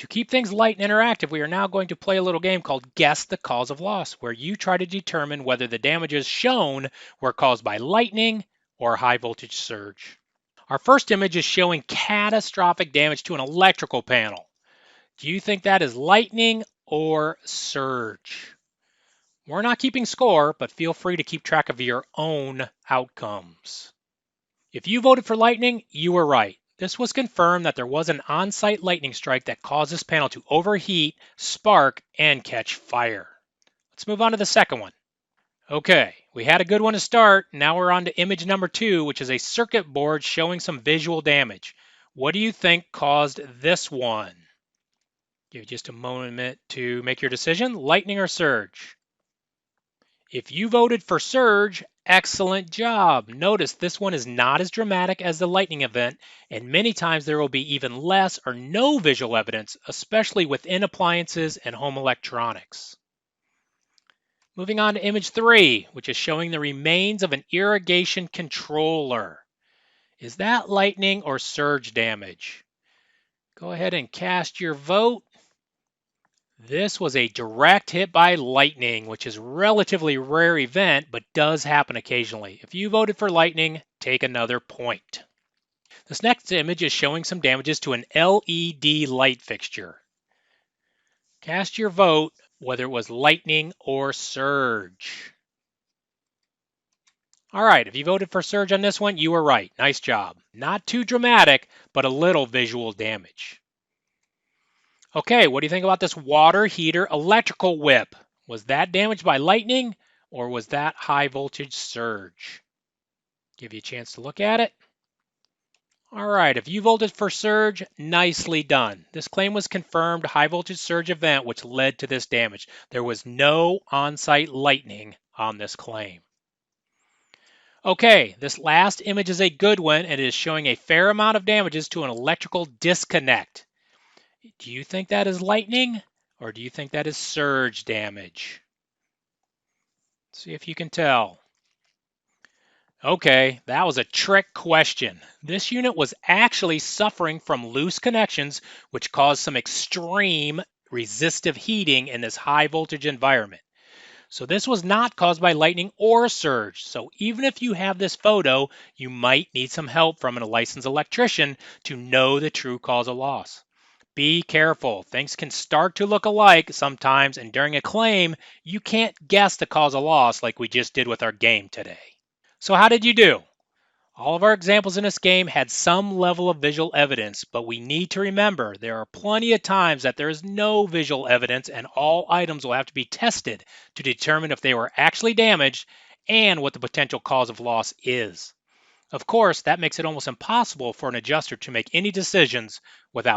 To keep things light and interactive, we are now going to play a little game called Guess the Cause of Loss, where you try to determine whether the damages shown were caused by lightning or high voltage surge. Our first image is showing catastrophic damage to an electrical panel. Do you think that is lightning or surge? We're not keeping score, but feel free to keep track of your own outcomes. If you voted for lightning, you were right. This was confirmed that there was an on-site lightning strike that caused this panel to overheat, spark, and catch fire. Let's move on to the second one. Okay, we had a good one to start. Now we're on to image number 2, which is a circuit board showing some visual damage. What do you think caused this one? Give you just a moment to make your decision. Lightning or surge? If you voted for surge, excellent job. Notice this one is not as dramatic as the lightning event, and many times there will be even less or no visual evidence, especially within appliances and home electronics. Moving on to image 3, which is showing the remains of an irrigation controller. Is that lightning or surge damage? Go ahead and cast your vote. This was a direct hit by lightning, which is a relatively rare event, but does happen occasionally. If you voted for lightning, take another point. This next image is showing some damages to an LED light fixture. Cast your vote whether it was lightning or surge. All right, if you voted for surge on this one, you were right. Nice job. Not too dramatic, but a little visual damage. Okay, what do you think about this water heater electrical whip? Was that damaged by lightning or was that high voltage surge? Give you a chance to look at it. All right, if you voted for surge, nicely done. This claim was confirmed high voltage surge event which led to this damage. There was no on-site lightning on this claim. Okay, this last image is a good one and it is showing a fair amount of damages to an electrical disconnect. Do you think that is lightning or do you think that is surge damage? See if you can tell. Okay, that was a trick question. This unit was actually suffering from loose connections, which caused some extreme resistive heating in this high voltage environment. So this was not caused by lightning or surge. So even if you have this photo, you might need some help from a licensed electrician to know the true cause of loss. Be careful. Things can start to look alike sometimes, and during a claim, you can't guess the cause of loss like we just did with our game today. So how did you do? All of our examples in this game had some level of visual evidence, but we need to remember there are plenty of times that there is no visual evidence and all items will have to be tested to determine if they were actually damaged and what the potential cause of loss is. Of course, that makes it almost impossible for an adjuster to make any decisions without